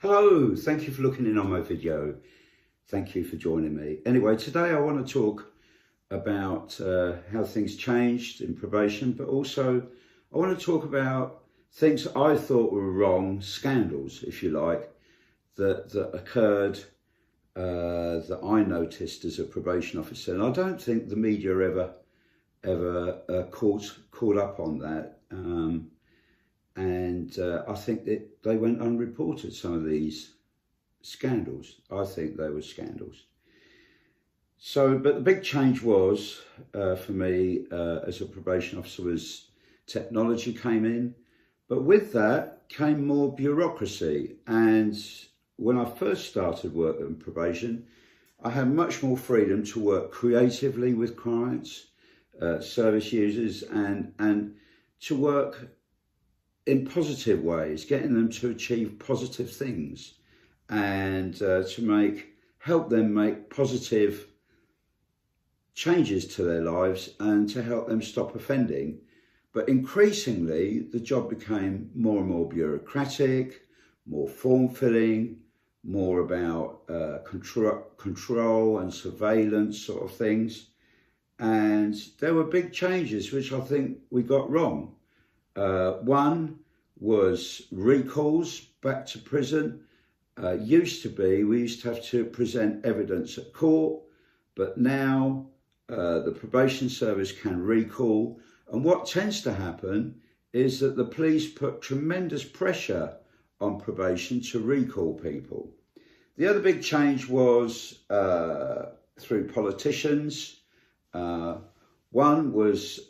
Hello, thank you for looking in on my video. Thank you for joining me. Anyway, today I want to talk about how things changed in probation, but also I want to talk about things I thought were wrong, scandals, if you like, that occurred that I noticed as a probation officer. And I don't think the media ever caught up on that. I think that they went unreported, some of these scandals. I think they were scandals. So, but the big change was, for me, as a probation officer, was technology came in. But with that came more bureaucracy. And when I first started work in probation, I had much more freedom to work creatively with clients, service users, and to work in positive ways, getting them to achieve positive things and to help them make positive changes to their lives and to help them stop offending. But increasingly, the job became more and more bureaucratic, more form-filling, more about control and surveillance sort of things. And there were big changes which I think we got wrong. One was recalls back to prison. We used to have to present evidence at court, but now the probation service can recall. And what tends to happen is that the police put tremendous pressure on probation to recall people. The other big change was through politicians. One was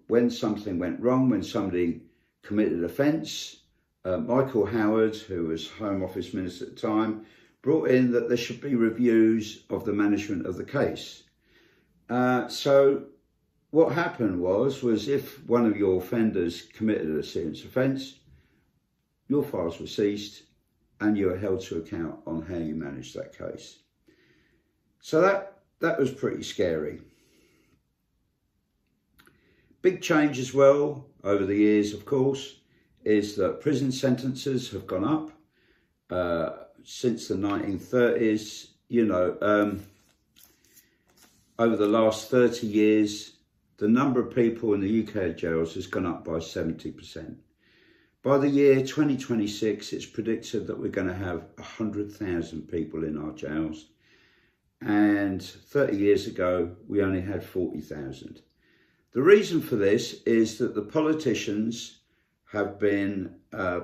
when something went wrong, when somebody committed offence. Michael Howard, who was Home Office Minister at the time, brought in that there should be reviews of the management of the case. So what happened was if one of your offenders committed a serious offence, your files were seized and you were held to account on how you managed that case. So that was pretty scary. Big change as well over the years, of course, is that prison sentences have gone up since the 1930s. Over the last 30 years, the number of people in the UK jails has gone up by 70%. By the year 2026, it's predicted that we're going to have 100,000 people in our jails. And 30 years ago, we only had 40,000. The reason for this is that the politicians have been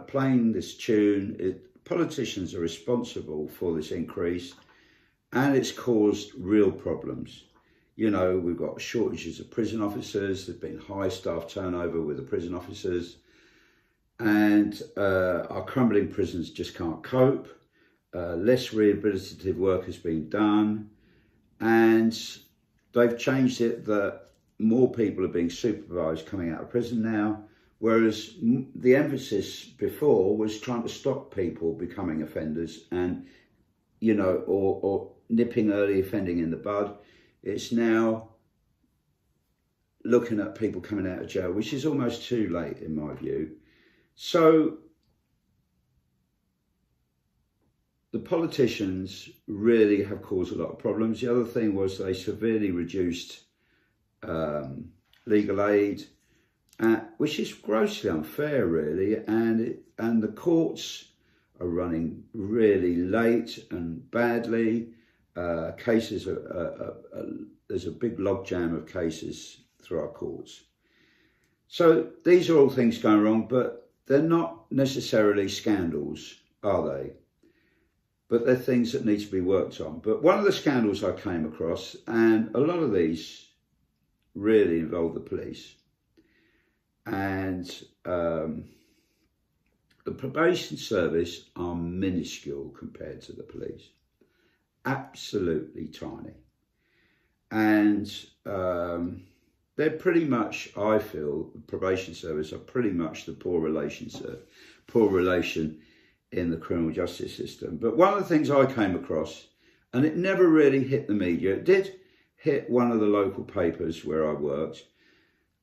playing this tune. Politicians are responsible for this increase, and it's caused real problems. We've got shortages of prison officers. There's been high staff turnover with the prison officers, and our crumbling prisons just can't cope. Less rehabilitative work has been done, and they've changed it that more people are being supervised coming out of prison now, whereas the emphasis before was trying to stop people becoming offenders and, or nipping early offending in the bud. It's now looking at people coming out of jail, which is almost too late in my view. So the politicians really have caused a lot of problems. The other thing was they severely reduced legal aid, which is grossly unfair, really, and the courts are running really late and badly. Cases there's a big logjam of cases through our courts. So these are all things going wrong, but they're not necessarily scandals, are they? But they're things that need to be worked on. But one of the scandals I came across, and a lot of these really involve the police, and the probation service are minuscule compared to the police, absolutely tiny. And they're pretty much, I feel, the probation service are pretty much the poor relation in the criminal justice system. But one of the things I came across, and it never really hit the media, it did hit one of the local papers where I worked,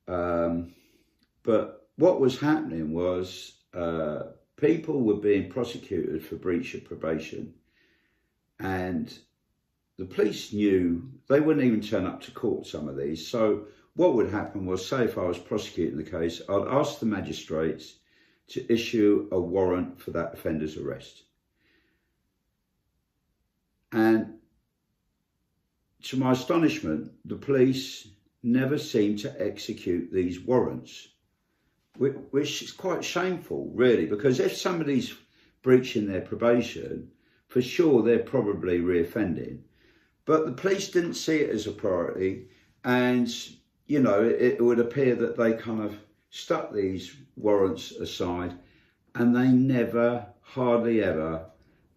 but what was happening was people were being prosecuted for breach of probation, and the police knew they wouldn't even turn up to court, some of these. So what would happen was, say if I was prosecuting the case, I'd ask the magistrates to issue a warrant for that offender's arrest. And to my astonishment, the police never seemed to execute these warrants, which is quite shameful, really, because if somebody's breaching their probation, for sure they're probably reoffending. But the police didn't see it as a priority, and, you know, it would appear that they kind of stuck these warrants aside, and they never, hardly ever,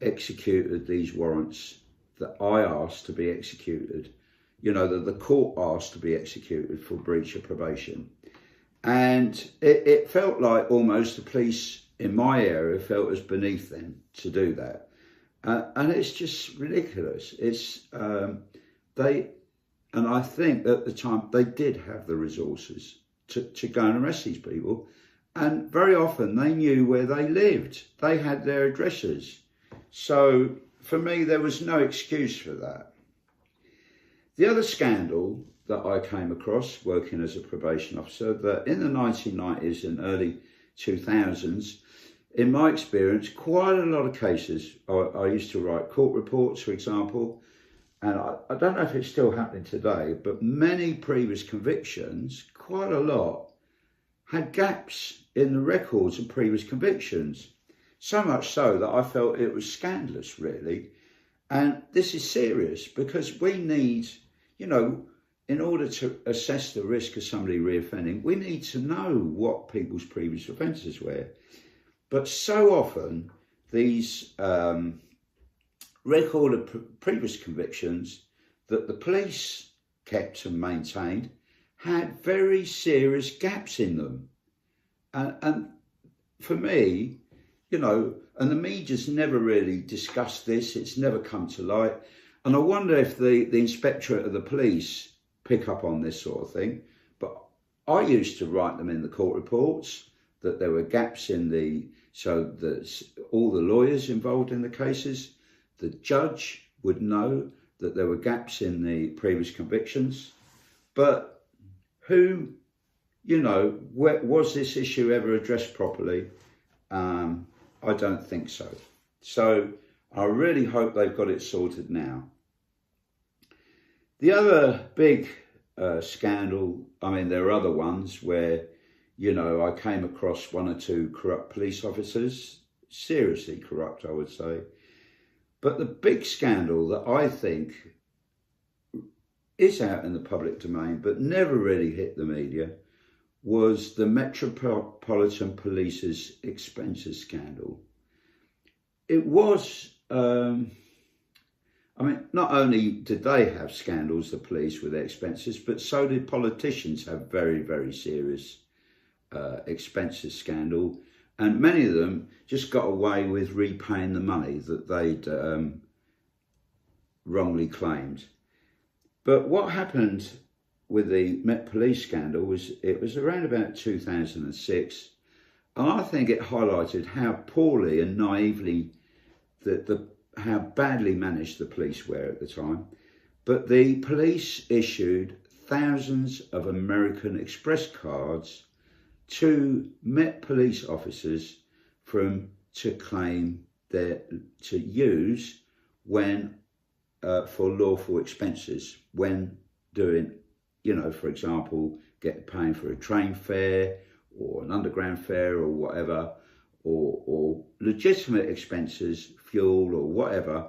executed these warrants that I asked to be executed, you know, that the court asked to be executed for breach of probation. And it felt like almost the police in my area felt it was beneath them to do that. And it's just ridiculous. It's and I think at the time they did have the resources to go and arrest these people, and very often they knew where they lived. They had their addresses. So for me, there was no excuse for that. The other scandal that I came across working as a probation officer, that in the 1990s and early 2000s, in my experience, quite a lot of cases, I used to write court reports, for example, and I don't know if it's still happening today, but many previous convictions, quite a lot, had gaps in the records of previous convictions. So much so that I felt it was scandalous, really. And this is serious, because we need, you know, in order to assess the risk of somebody reoffending, we need to know what people's previous offences were. But so often, these record of previous convictions that the police kept and maintained had very serious gaps in them. And for me, you know, and the media's never really discussed this, it's never come to light. And I wonder if the inspectorate of the police pick up on this sort of thing. But I used to write them in the court reports, that there were gaps in so that all the lawyers involved in the cases, the judge would know that there were gaps in the previous convictions. But who, you know, was this issue ever addressed properly? I don't think so. So I really hope they've got it sorted now. The other big scandal, I mean, there are other ones where, you know, I came across one or two corrupt police officers, seriously corrupt, I would say. But the big scandal that I think is out in the public domain, but never really hit the media, was the Metropolitan Police's expenses scandal. It was, I mean, not only did they have scandals, the police, with their expenses, but so did politicians have very, very serious expenses scandal. And many of them just got away with repaying the money that they'd wrongly claimed. But what happened with the Met Police scandal was, it was around about 2006, and I think it highlighted how poorly and naively how badly managed the police were at the time. But the police issued thousands of American Express cards to Met Police officers to claim to use when for lawful expenses, when doing, you know, for example, paying for a train fare or an underground fare or whatever, or legitimate expenses, fuel or whatever,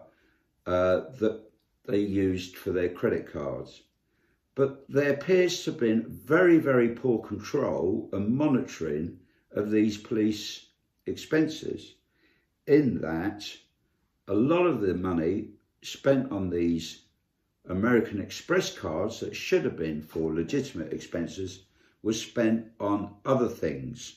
that they used for their credit cards. But there appears to have been very, very poor control and monitoring of these police expenses, in that a lot of the money spent on these American Express cards that should have been for legitimate expenses was spent on other things,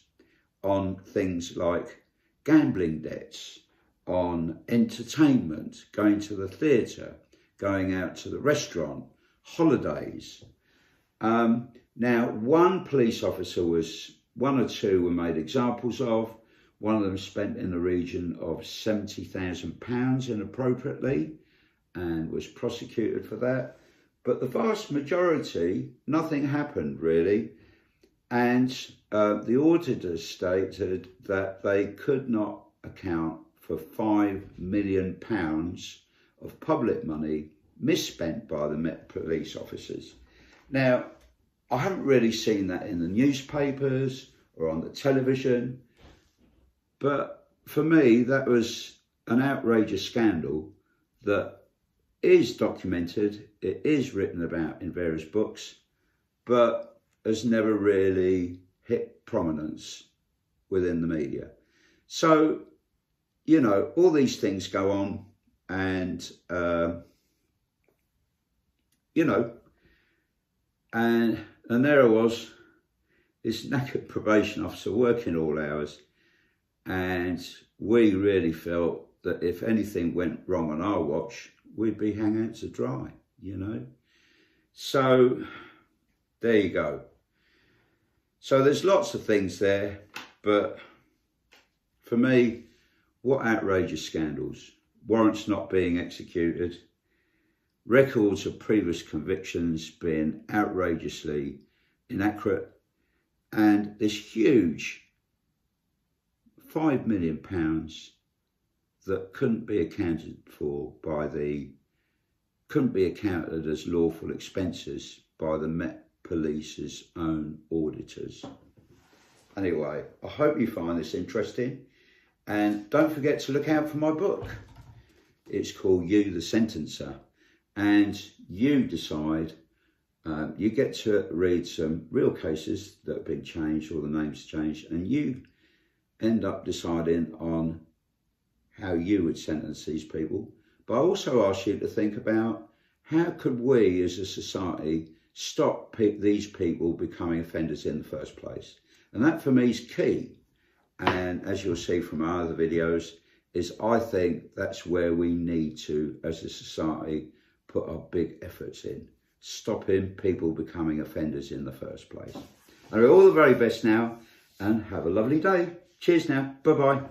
on things like gambling debts, on entertainment, going to the theatre, going out to the restaurant, holidays. Now, one police officer one or two were made examples of. One of them spent in the region of £70,000 inappropriately and was prosecuted for that. But the vast majority, nothing happened really. And the auditors stated that they could not account for £5 million of public money misspent by the Met police officers. Now, I haven't really seen that in the newspapers or on the television, but for me, that was an outrageous scandal that is documented, it is written about in various books, but has never really hit prominence within the media. So, you know, all these things go on, and, you know, and there I was, this knackered probation officer working all hours, and we really felt that if anything went wrong on our watch, we'd be hanging out to dry, you know. So there you go. So there's lots of things there, but for me, what outrageous scandals. Warrants not being executed, records of previous convictions being outrageously inaccurate, and this huge £5 million that couldn't be accounted for by couldn't be accounted as lawful expenses by the Met Police's own auditors. Anyway, I hope you find this interesting, and don't forget to look out for my book. It's called You the Sentencer, and you decide, you get to read some real cases that have been changed or the names changed, and you end up deciding on how you would sentence these people. But I also ask you to think about, how could we as a society stop these people becoming offenders in the first place? And that for me is key. And as you'll see from our other videos, is I think that's where we need to, as a society, put our big efforts in, stopping people becoming offenders in the first place. Anyway, all the very best now, and have a lovely day. Cheers now. Bye-bye.